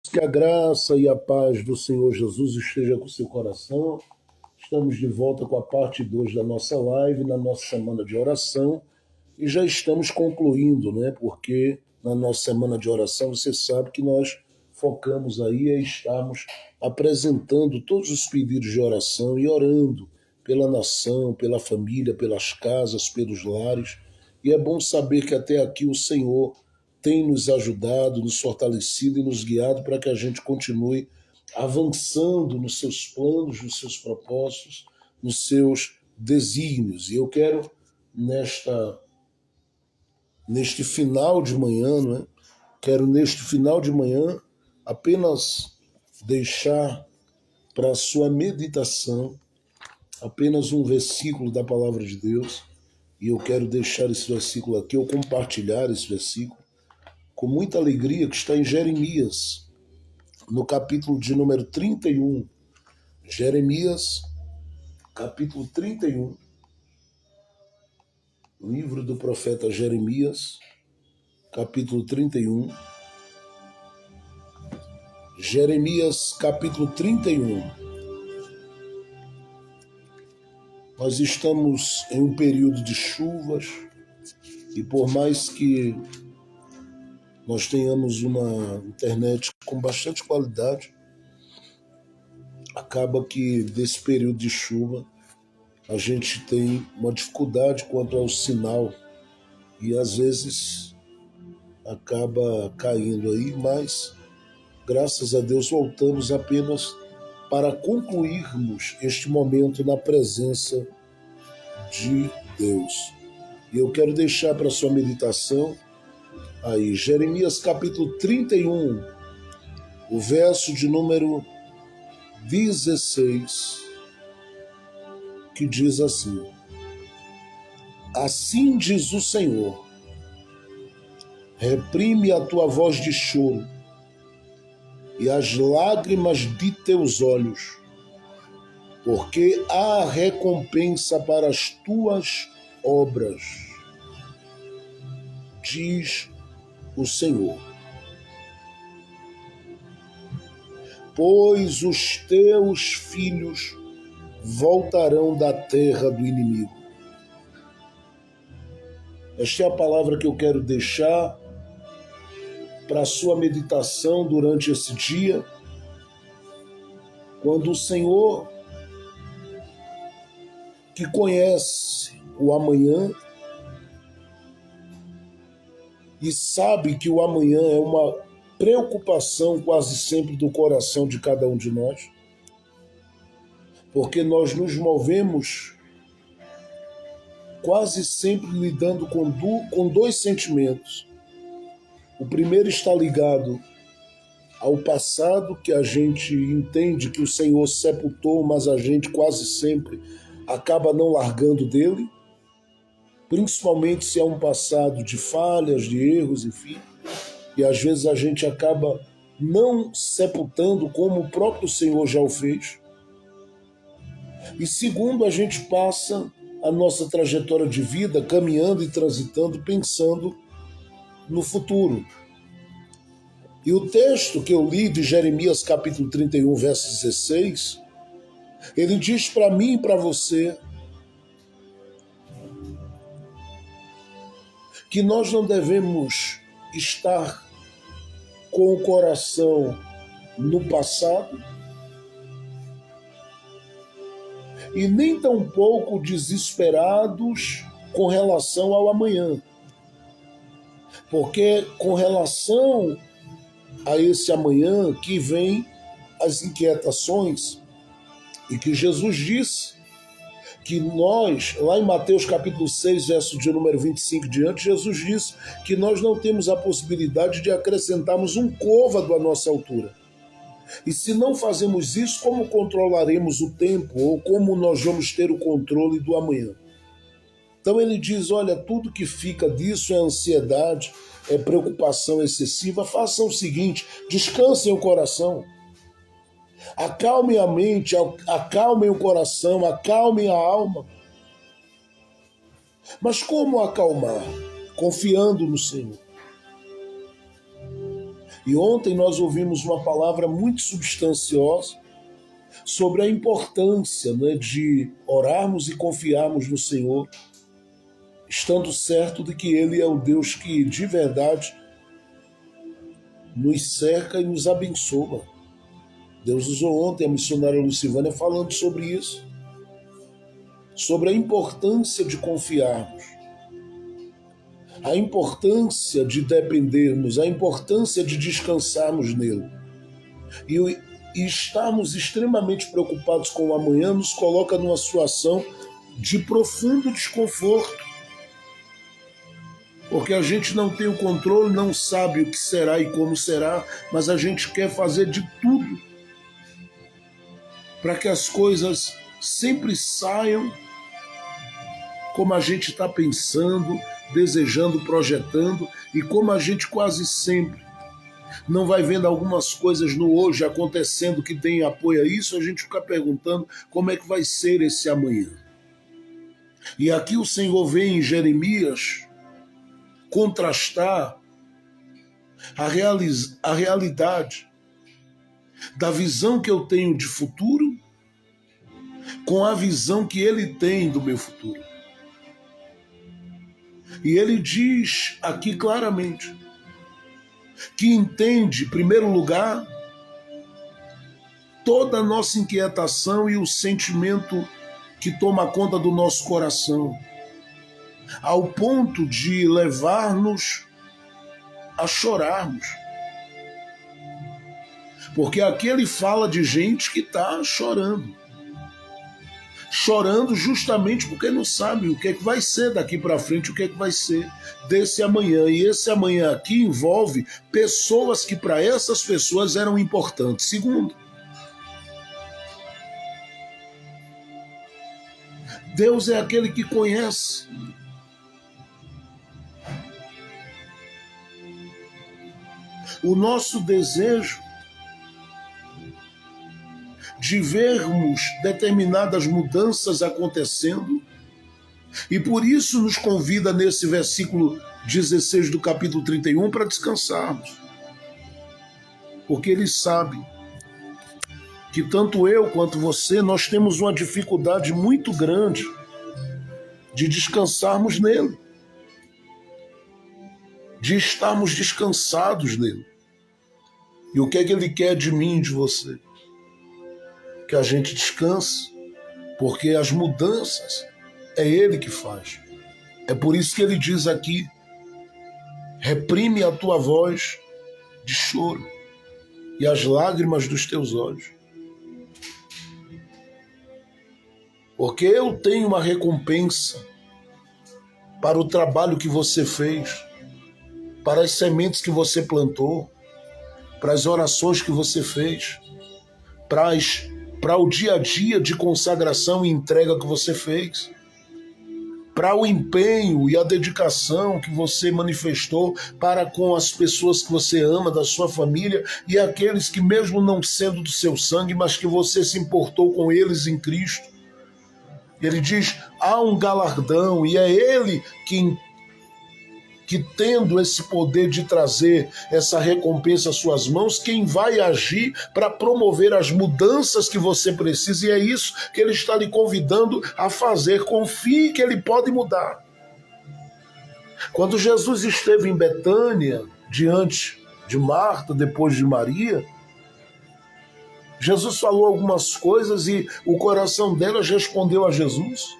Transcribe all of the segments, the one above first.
Que a graça e a paz do Senhor Jesus esteja com o seu coração. Estamos de volta com a parte 2 da nossa live, na nossa semana de oração, e já estamos concluindo, né? Porque na nossa semana de oração você sabe que nós focamos aí em estarmos apresentando todos os pedidos de oração e orando pela nação, pela família, pelas casas, pelos lares. E é bom saber que até aqui o Senhor tem nos ajudado, nos fortalecido e nos guiado para que a gente continue avançando nos seus planos, nos seus propósitos, nos seus desígnios. E eu quero, neste final de manhã, não é? Quero neste final de manhã apenas deixar para a sua meditação apenas um versículo da palavra de Deus, e eu quero deixar esse versículo aqui, ou compartilhar esse versículo, com muita alegria, que está em Jeremias, no capítulo de número 31. Jeremias, capítulo 31, livro do profeta Jeremias, capítulo 31. Jeremias, capítulo 31. Nós estamos em um período de chuvas, e por mais que nós tenhamos uma internet com bastante qualidade, acaba que desse período de chuva a gente tem uma dificuldade quanto ao sinal e às vezes acaba caindo aí, mas graças a Deus voltamos apenas para concluirmos este momento na presença de Deus. E eu quero deixar para sua meditação aí Jeremias capítulo 31, o verso de número 16, que diz assim: Assim diz o Senhor, reprime a tua voz de choro e as lágrimas de teus olhos, porque há recompensa para as tuas obras, diz o Senhor. Pois os teus filhos voltarão da terra do inimigo. Esta é a palavra que eu quero deixar para a sua meditação durante esse dia, quando o Senhor, que conhece o amanhã e sabe que o amanhã é uma preocupação quase sempre do coração de cada um de nós, porque nós nos movemos quase sempre lidando com dois sentimentos. O primeiro está ligado ao passado, que a gente entende que o Senhor sepultou, mas a gente quase sempre acaba não largando dele, principalmente se é um passado de falhas, de erros, enfim, e às vezes a gente acaba não sepultando como o próprio Senhor já o fez. E segundo, a gente passa a nossa trajetória de vida caminhando e transitando, pensando no futuro. E o texto que eu li de Jeremias capítulo 31, verso 16, ele diz para mim e para você que nós não devemos estar com o coração no passado e nem tampouco desesperados com relação ao amanhã. Porque com relação a esse amanhã que vem as inquietações, e que Jesus disse que nós, lá em Mateus capítulo 6, verso de número 25 diante, Jesus disse que nós não temos a possibilidade de acrescentarmos um côvado à nossa altura. E se não fazemos isso, como controlaremos o tempo, ou como nós vamos ter o controle do amanhã? Então ele diz, olha, tudo que fica disso é ansiedade, é preocupação excessiva. Façam o seguinte, descansem o coração, acalmem a mente, acalmem o coração, acalmem a alma. Mas como acalmar? Confiando no Senhor. E ontem nós ouvimos uma palavra muito substanciosa sobre a importância, né, de orarmos e confiarmos no Senhor, estando certo de que Ele é o Deus que de verdade nos cerca e nos abençoa. Deus usou ontem a missionária Lucivânia falando sobre isso, sobre a importância de confiarmos, a importância de dependermos, a importância de descansarmos nele. E estarmos extremamente preocupados com o amanhã nos coloca numa situação de profundo desconforto, porque a gente não tem o controle, não sabe o que será e como será, mas a gente quer fazer de tudo para que as coisas sempre saiam como a gente está pensando, desejando, projetando, e como a gente quase sempre não vai vendo algumas coisas no hoje acontecendo que tem apoio a isso, a gente fica perguntando como é que vai ser esse amanhã. E aqui o Senhor vem em Jeremias contrastar a realidade da visão que eu tenho de futuro com a visão que ele tem do meu futuro. E ele diz aqui claramente que entende, em primeiro lugar, toda a nossa inquietação e o sentimento que toma conta do nosso coração, ao ponto de levar-nos a chorarmos. Porque aqui ele fala de gente que está chorando. Chorando justamente porque não sabe o que é que vai ser daqui para frente, o que é que vai ser desse amanhã. E esse amanhã aqui envolve pessoas que para essas pessoas eram importantes. Segundo, Deus é aquele que conhece. O nosso desejo de vermos determinadas mudanças acontecendo, e por isso nos convida nesse versículo 16 do capítulo 31 para descansarmos. Porque ele sabe que tanto eu quanto você, nós temos uma dificuldade muito grande de descansarmos nele, de estarmos descansados nele. E o que é que ele quer de mim e de você? Que a gente descanse, porque as mudanças é ele que faz. É por isso que ele diz aqui: reprime a tua voz de choro e as lágrimas dos teus olhos. Porque eu tenho uma recompensa para o trabalho que você fez, para as sementes que você plantou, para as orações que você fez, para o dia a dia de consagração e entrega que você fez, para o empenho e a dedicação que você manifestou para com as pessoas que você ama, da sua família, e aqueles que mesmo não sendo do seu sangue, mas que você se importou com eles em Cristo. Ele diz, há um galardão, e é ele que tendo esse poder de trazer essa recompensa às suas mãos, quem vai agir para promover as mudanças que você precisa, e é isso que ele está lhe convidando a fazer. Confie que ele pode mudar. Quando Jesus esteve em Betânia, diante de Marta, depois de Maria, Jesus falou algumas coisas e o coração delas respondeu a Jesus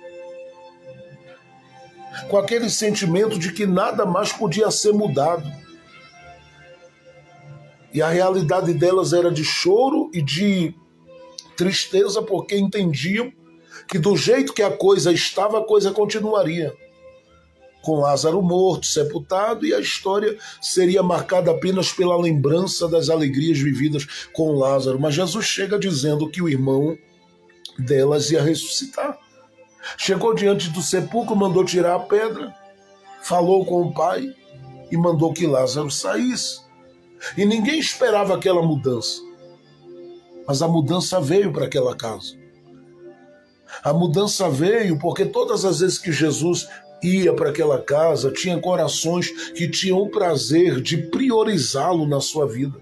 com aquele sentimento de que nada mais podia ser mudado. E a realidade delas era de choro e de tristeza, porque entendiam que do jeito que a coisa estava, a coisa continuaria. Com Lázaro morto, sepultado, e a história seria marcada apenas pela lembrança das alegrias vividas com Lázaro. Mas Jesus chega dizendo que o irmão delas ia ressuscitar. Chegou diante do sepulcro, mandou tirar a pedra, falou com o pai e mandou que Lázaro saísse. E ninguém esperava aquela mudança. Mas a mudança veio para aquela casa. A mudança veio porque todas as vezes que Jesus ia para aquela casa tinha corações que tinham o prazer de priorizá-lo na sua vida.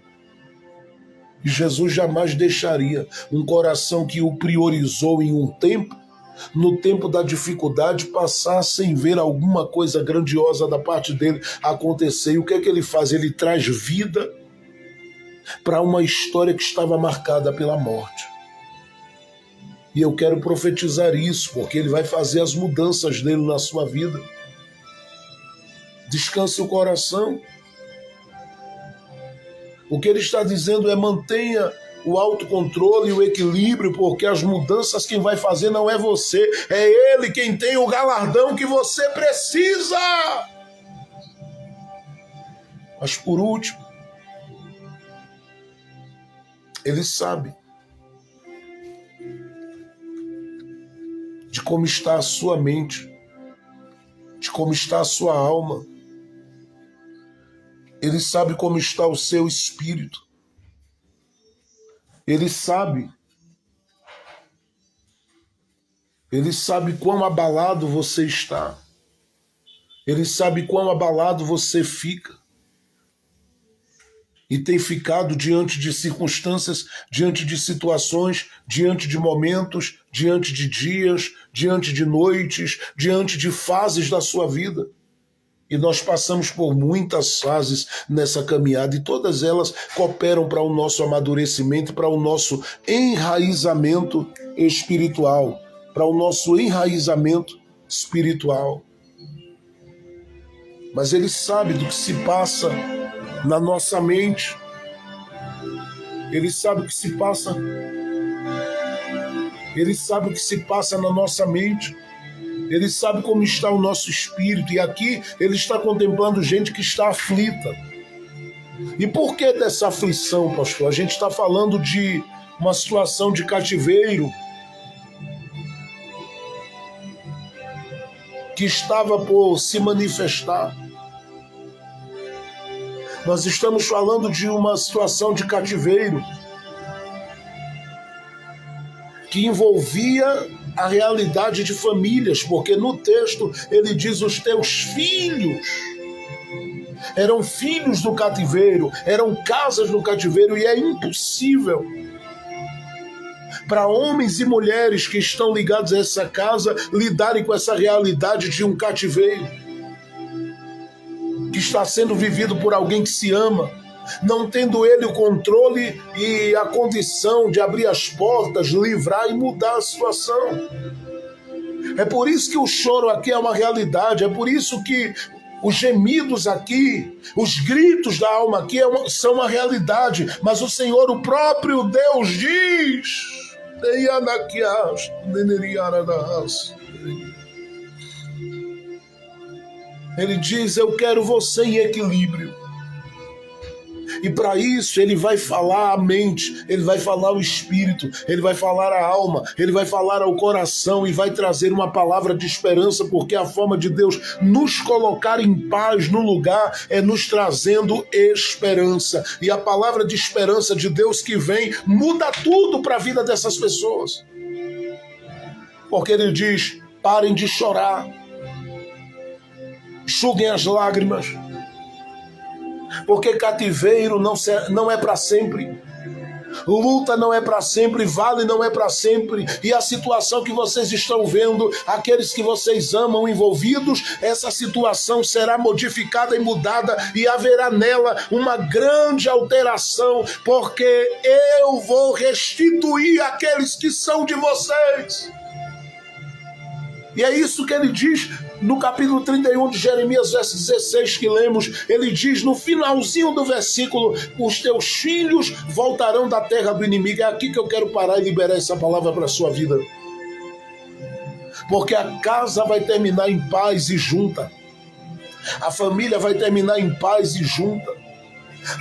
E Jesus jamais deixaria um coração que o priorizou em um tempo, no tempo da dificuldade, passar sem ver alguma coisa grandiosa da parte dele acontecer. E o que é que ele faz? Ele traz vida para uma história que estava marcada pela morte. E eu quero profetizar isso, porque ele vai fazer as mudanças dele na sua vida. Descanse o coração. O que ele está dizendo é: mantenha o autocontrole e o equilíbrio, porque as mudanças quem vai fazer não é você, é ele quem tem o galardão que você precisa. Mas por último, ele sabe de como está a sua mente, de como está a sua alma. Ele sabe como está o seu espírito. Ele sabe quão abalado você está. Ele sabe quão abalado você fica. E tem ficado diante de circunstâncias, diante de situações, diante de momentos, diante de dias, diante de noites, diante de fases da sua vida. E nós passamos por muitas fases nessa caminhada e todas elas cooperam para o nosso amadurecimento, para o nosso enraizamento espiritual, para o nosso enraizamento espiritual. Mas ele sabe do que se passa na nossa mente. Ele sabe o que se passa. Ele sabe o que se passa na nossa mente. Ele sabe como está o nosso espírito. E aqui ele está contemplando gente que está aflita. E por que dessa aflição, pastor? A gente está falando de uma situação de cativeiro que estava por se manifestar. Nós estamos falando de uma situação de cativeiro que envolvia a realidade de famílias, porque no texto ele diz: os teus filhos eram filhos do cativeiro, eram casas do cativeiro, e é impossível para homens e mulheres que estão ligados a essa casa lidarem com essa realidade de um cativeiro que está sendo vivido por alguém que se ama, não tendo ele o controle e a condição de abrir as portas, livrar e mudar a situação. É por isso que o choro aqui é uma realidade, é por isso que os gemidos aqui, os gritos da alma aqui são uma realidade, mas o Senhor, o próprio Deus diz: ele diz: eu quero você em equilíbrio. E para isso ele vai falar a mente, ele vai falar o espírito, ele vai falar a alma, ele vai falar ao coração e vai trazer uma palavra de esperança, porque a forma de Deus nos colocar em paz no lugar é nos trazendo esperança. E a palavra de esperança de Deus que vem muda tudo para a vida dessas pessoas. Porque ele diz: parem de chorar, enxuguem as lágrimas, porque cativeiro não é para sempre, luta não é para sempre, vale não é para sempre, e a situação que vocês estão vendo, aqueles que vocês amam envolvidos, essa situação será modificada e mudada, e haverá nela uma grande alteração, porque eu vou restituir aqueles que são de vocês. E é isso que ele diz no capítulo 31 de Jeremias, verso 16, que lemos. Ele diz no finalzinho do versículo: os teus filhos voltarão da terra do inimigo. É aqui que eu quero parar e liberar essa palavra para a sua vida. Porque a casa vai terminar em paz e junta. A família vai terminar em paz e junta.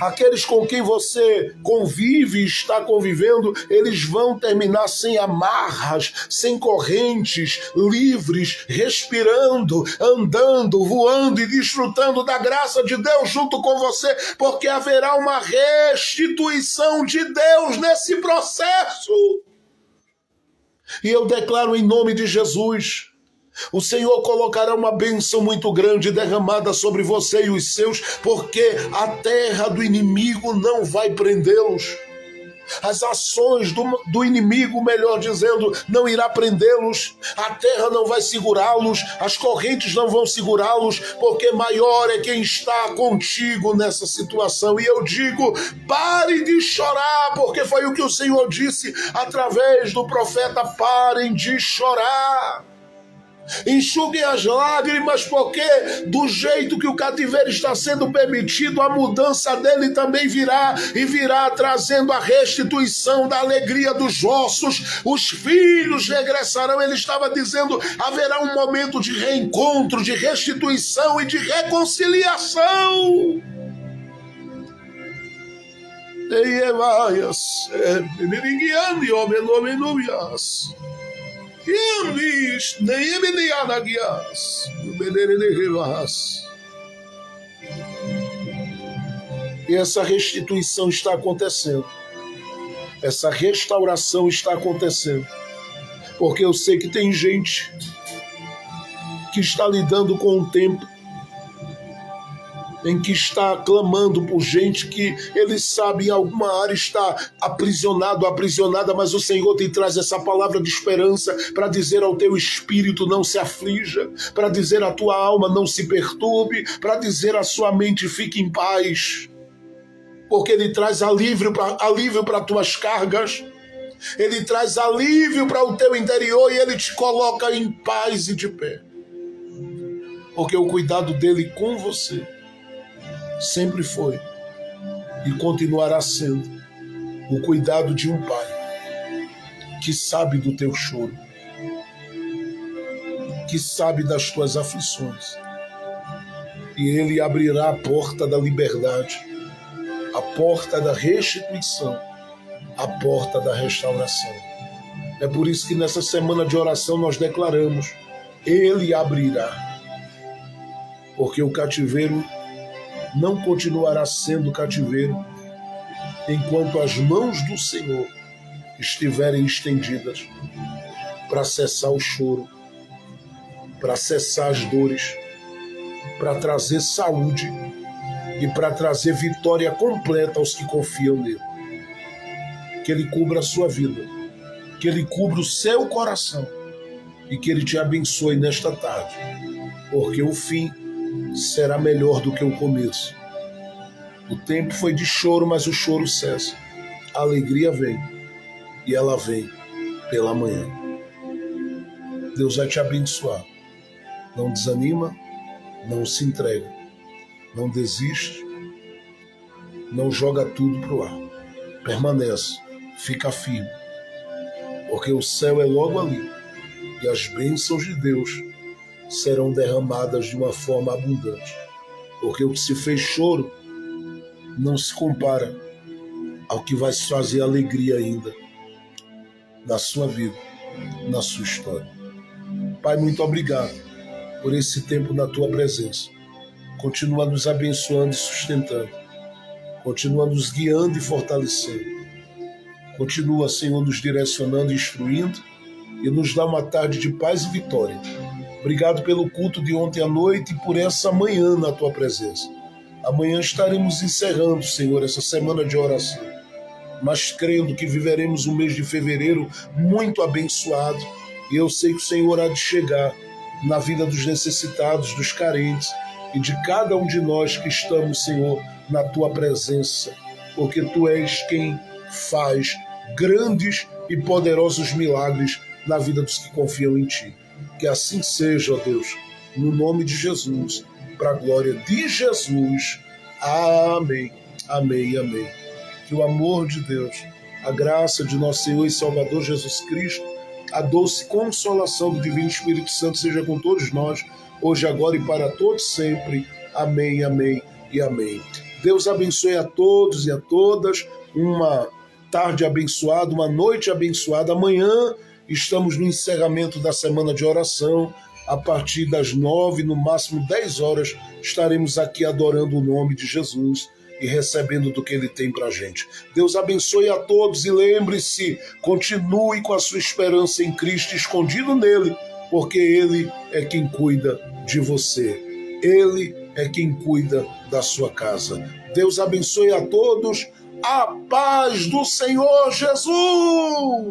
Aqueles com quem você convive e está convivendo, eles vão terminar sem amarras, sem correntes, livres, respirando, andando, voando e desfrutando da graça de Deus junto com você, porque haverá uma restituição de Deus nesse processo. E eu declaro em nome de Jesus: O Senhor colocará uma bênção muito grande derramada sobre você e os seus, porque a terra do inimigo não vai prendê-los. As ações do inimigo, melhor dizendo, não irá prendê-los, a terra não vai segurá-los, as correntes não vão segurá-los, porque maior é quem está contigo nessa situação. E eu digo, pare de chorar, porque foi o que o Senhor disse através do profeta: parem de chorar. Enxuguem as lágrimas, porque do jeito que o cativeiro está sendo permitido, a mudança dele também virá, e virá trazendo a restituição da alegria dos ossos. Os filhos regressarão. Ele estava dizendo, haverá um momento de reencontro, de restituição e de reconciliação. E essa restituição está acontecendo. Essa restauração está acontecendo. Porque eu sei que tem gente que está lidando com um tempo em que está clamando por gente que ele sabe em alguma área está aprisionado, aprisionada, mas o Senhor te traz essa palavra de esperança para dizer ao teu espírito: não se aflija, para dizer à tua alma: não se perturbe, para dizer à sua mente: fique em paz, porque Ele traz alívio para tuas cargas, Ele traz alívio para o teu interior e Ele te coloca em paz e de pé, porque o cuidado dEle com você sempre foi e continuará sendo o cuidado de um pai que sabe do teu choro, que sabe das tuas aflições, e Ele abrirá a porta da liberdade, a porta da restituição, a porta da restauração. É por isso que nessa semana de oração nós declaramos: Ele abrirá, porque o cativeiro não continuará sendo cativeiro enquanto as mãos do Senhor estiverem estendidas para cessar o choro, para cessar as dores, para trazer saúde e para trazer vitória completa aos que confiam nele. Que Ele cubra a sua vida, que Ele cubra o seu coração e que Ele te abençoe nesta tarde, porque o fim será melhor do que o começo. O tempo foi de choro, mas o choro cessa. A alegria vem, e ela vem pela manhã. Deus vai te abençoar. Não desanima, não se entrega, não desiste, não joga tudo pro ar. Permanece, fica firme, porque o céu é logo ali, e as bênçãos de Deus serão derramadas de uma forma abundante, porque o que se fez choro não se compara ao que vai se fazer alegria ainda na sua vida, na sua história. Pai, muito obrigado por esse tempo na Tua presença. Continua nos abençoando e sustentando, continua nos guiando e fortalecendo, continua, Senhor, nos direcionando e instruindo, e nos dá uma tarde de paz e vitória. Obrigado pelo culto de ontem à noite e por essa manhã na Tua presença. Amanhã estaremos encerrando, Senhor, essa semana de oração, mas crendo que viveremos um mês de fevereiro muito abençoado, e eu sei que o Senhor há de chegar na vida dos necessitados, dos carentes e de cada um de nós que estamos, Senhor, na Tua presença, porque Tu és quem faz grandes e poderosos milagres na vida dos que confiam em Ti. Que assim seja, ó Deus, no nome de Jesus, para a glória de Jesus. Amém, amém, amém. Que o amor de Deus, a graça de nosso Senhor e Salvador Jesus Cristo, a doce consolação do Divino Espírito Santo seja com todos nós, hoje, agora e para todos sempre. Amém, amém e amém. Deus abençoe a todos e a todas, uma tarde abençoada, uma noite abençoada. Amanhã estamos no encerramento da semana de oração. A partir das 9, no máximo 10 horas, estaremos aqui adorando o nome de Jesus e recebendo do que Ele tem para a gente. Deus abençoe a todos e lembre-se, continue com a sua esperança em Cristo, escondido nele, porque Ele é quem cuida de você. Ele é quem cuida da sua casa. Deus abençoe a todos. A paz do Senhor Jesus!